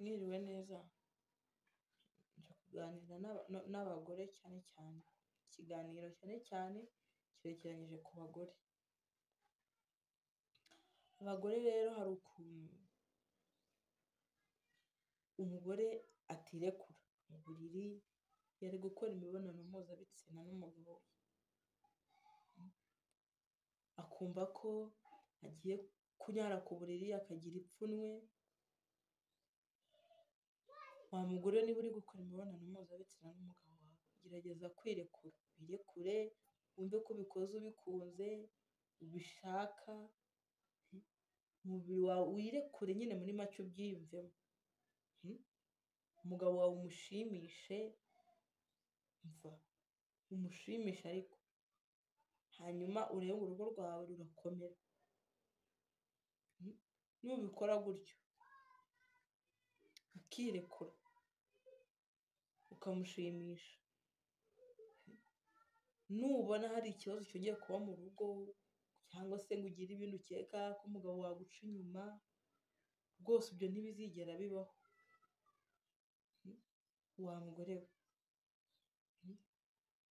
Mwiriwe neza, nje kuganira n'abagore cyane cyane, ikiganiro cyane cyane cyerekeranyije ku bagore. Abagore rero hari ukuntu umugore atirekura mu buriri, yari gukora imibonano mpuzabitsina n'umugabo we, akumva ko agiye kunyara ku buriri akagira ipfunwe. Wa mugore niba uri gukora imibonano mpuzabitsina n'umugabo wawe, gerageza kwirekura, wirekure, wumve ko ubikoze ubikunze, ubishaka, umubiri wawe wirekure nyine muri make ubyiyumvemo. Umugabo wawe umushimishe, umushimishe ariko hanyuma urebe ngo urugo rwawe rurakomera. Nubikora gutyo ukirekura ukamushimisha, nubona hari ikibazo cyongeye kuba mu rugo cyangwa se ngo ugire ibintu ukeka ko umugabo waguca inyuma, rwose ibyo ntibizigera bibaho. Wa mugore we,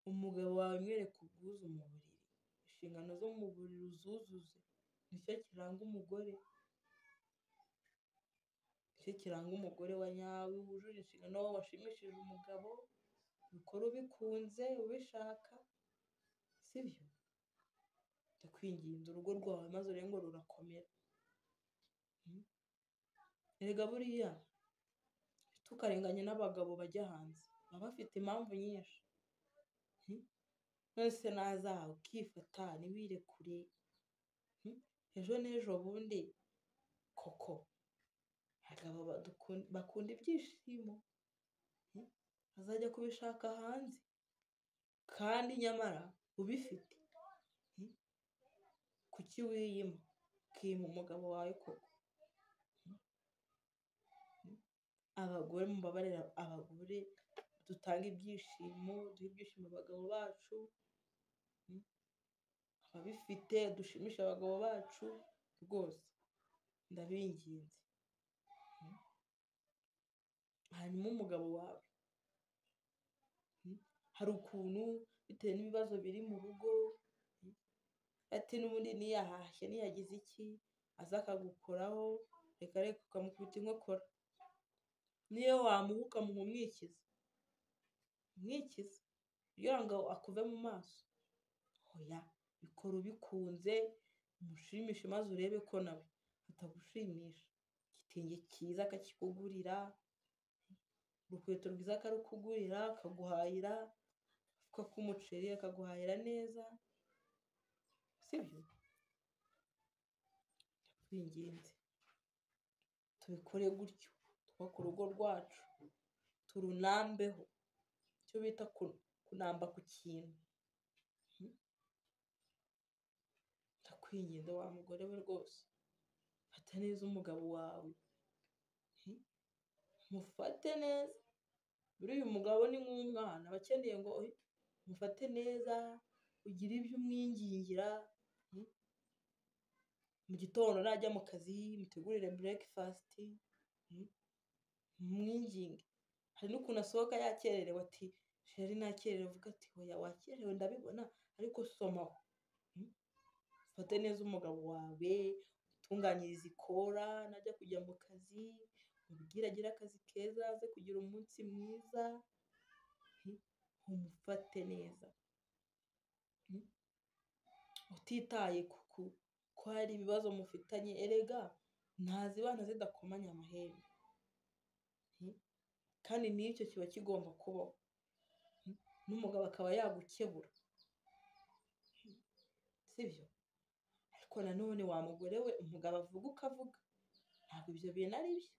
umugabo wawe mwereke ubwuzu mu buriri, inshingano zo mu buriri uzuzuze, nicyo kiranga umugore, nicyo kiranga umugore wa nyawe wujuje inshingano, washimishije umugabo, ubikora ubikunze ubishaka, sibyo? Ndakwinginze urugo rwawe maze urebe ngo rurakomera. Erega buriya tukarenganye n'abagabo bajya hanze, baba bafite impamvu nyinshi. Mwese nazawe ukifata ntiwirekure, ejo n'ejo bundi koko abagabo bakunda ibyishimo, azajya kubishaka hanze kandi nyamara ubifite. Kuki wiyima ukima umugabo wawe koko? Abagore mubabarira, abagore dutanga ibyishimo, duha ibyishimo abagabo bacu, ababifite dushimisha abagabo bacu, rwose ndabinginze. Hanyuma umugabo wawe hari ukuntu bitewe n'ibibazo biri mu rugo, ati n'ubundi ntiyahashye ntiyagize iki, aza akagukoraho, reka ukamukubita inkokora. Niyo wamuha ukamuha umwikiza kugira ngo akuve mu maso, oya, bikora ubikunze, umushimishe maze urebe ko nawe atagushimisha. Igitenge cyiza akakikugurira, urukweto rwiza akarukugurira, akaguhahira agafuka k'umuceri, akaguhahira neza, sibyo? Ndakwinginze tubikore gutyo, twubake urugo rwacu, turunambeho, icyo bita kunamba ku kintu. Ndakwinginze wa mugore we rwose, fata neza umugabo wawe, mufate neza. Buriya umugabo ni nk'umwana, aba akeneye ngo mufate neza, ugire ibyo umwingingira. Mu gitondo najya mu kazi mutegurire breakfast, mwinginge. Hari n'ukuntu asohoka yakererewe, ati sheri nakererewe, uvuga ati oya wakererewe ndabibona ariko somaho. Fate neza umugabo wawe, utunganyirize ikora najya kujya mu kazi, umubwire agire akazi keza, aze kugira umunsi mwiza, umufate neza, utitaye ko hari ibibazo mufitanye. Erega ntazibana zidakomanya amahembe, kandi n'icyo kiba kigomba kubaho, n'umugabo akaba yagukebura, sibyo? Ariko nanone wa mugore we, umugabo avuga ukavuga, ntabwo ibyo bintu ari byo.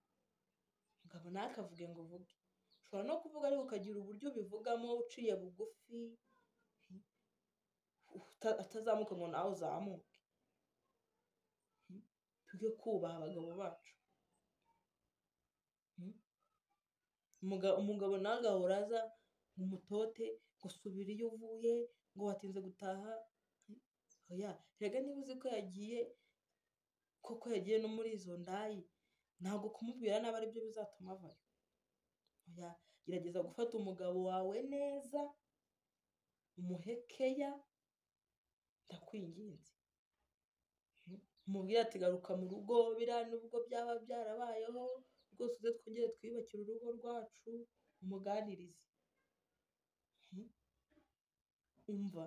Umugabo ntakavuge ngo uvuge, ushobora no kuvuga ariko ukagira uburyo ubivugamo uciye bugufi, atazamuka ngo nawe uzamuke. Tujye kubaha abagabo bacu. Umugabo ntagahora aza ngo umutote, ngo subira iyo uvuye, ngo watinze gutaha. Oya, rega niba uzi ko yagiye koko yagiye no muri izo ndayi, ntabwo kumubwira nabi ari byo bizatuma avayo. Oya, gerageza gufata umugabo wawe neza, umuhe keya, ndakwinginze. Umubwire ati garuka mu rugo, biriya nubwo byaba byarabayeho, rwose uze twongere twiyubakire urugo rwacu, umuganirize. Umva,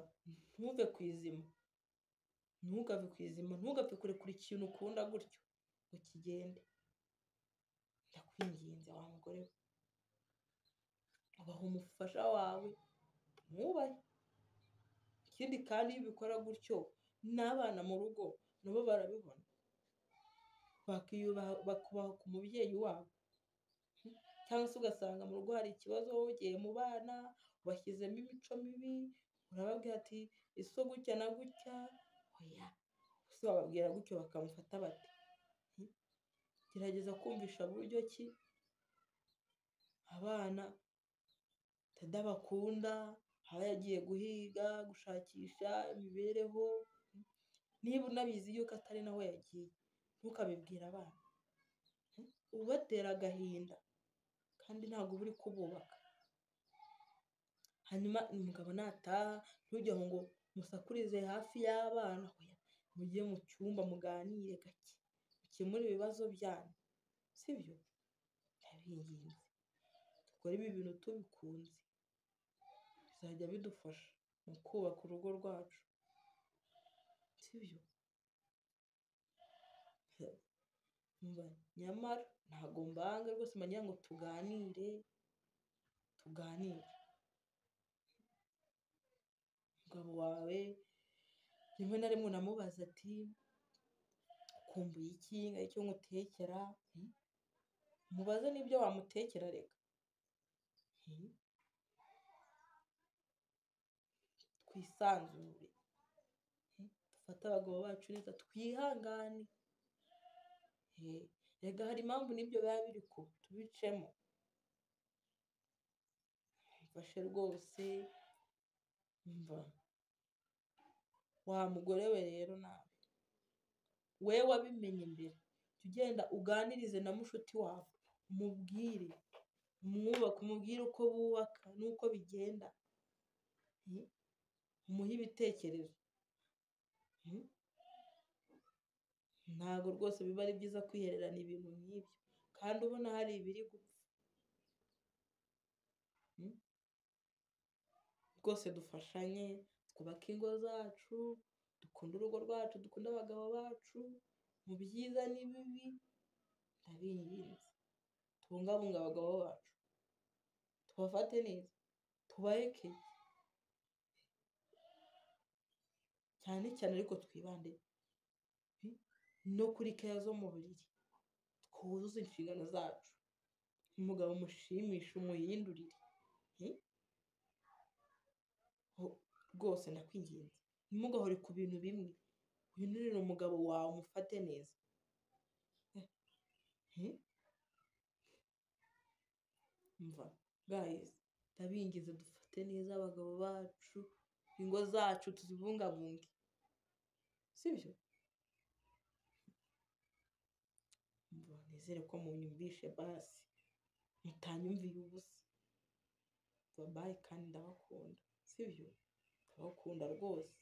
ntuve ku izima, ntugave ku izima, ntugapfe kurekura ikintu ukunda gutyo ngo kigende. Ndakwinginze wa mugore we, ubaha umufasha wawe, mwubahe. Ikindi kandi iyo ubikora gutyo, n'abana mu rugo nabo barabibona, bakubaha ku mubyeyi wabo. Cyangwa se ugasanga mu rugo hari ikibazo, wogeye mu bana, ubashyizemo imico mibi, urababwira ati ese gutya na gutya, oya, ese wababwira gutyo bakamufata bate? Gerageza kumvisha buryo ki abana dada bakunda, aba yagiye guhiga, gushakisha imibereho, niba unabizi yuko atari naho yagiye, ntukabibwire abana, ubatera agahinda kandi ntabwo uba uri kububaka. Hanyuma umugabo nataha, ntujye aho ngo musakurize hafi y'abana, oya, mujye mu cyumba muganire gake, mukemure ibibazo byanyu, sibyo? Ndabinginze dukore ibi bintu tubikunze, bizajya bidufasha mu kubaka urugo rwacu, sibyo? Nyamara ntabwo mbanga rwose, mbagira ngo tuganire. Umugabo wawe rimwe na rimwe unamubaza ati ukumbuye iki, ngo icyo ngutekera, mubaze n'ibyo wamutekera reka. Twisanzure, dufate abagabo bacu neza, twihangane. Rega hari impamvu n'ibyo biba biri kuba, tubicemo. Mfashe rwose, mva wa mugore we rero, nawe we wabimenye mbere, jya ugenda uganirize na mushuti wawe, umubwire, umwubake, umubwire uko bubaka n'uko bigenda, umuhe ibitekerezo. Ntabwo rwose biba ari byiza kwihererana ibintu nk'ibyo kandi ubona hari ibiri gupfa. Rwose dufashanye, twubake ingo zacu, dukunde urugo rwacu, dukunde abagabo bacu, mu byiza n'ibibi. Ndabinginze tubungabunge abagabo bacu, tubafate neza, tubaheke cyane cyane, ariko twibande no kuri keya zo mu buriri, twuzuze inshingano zacu. Umugabo umushimisha, umuhindurire. Rwose ndakwinginze, ntimugahore ku bintu bimwe, uhindurire umugabo wawe, umufate neza. Mva guys, ndabingize dufate neza abagabo bacu, ingo zacu tuzibungabunge, sibyo? Mva nizere ko munyumvishe basi, mutanyumviye ubusa. Bye kandi ndabakunda, sibyo? Ndabakunda rwose.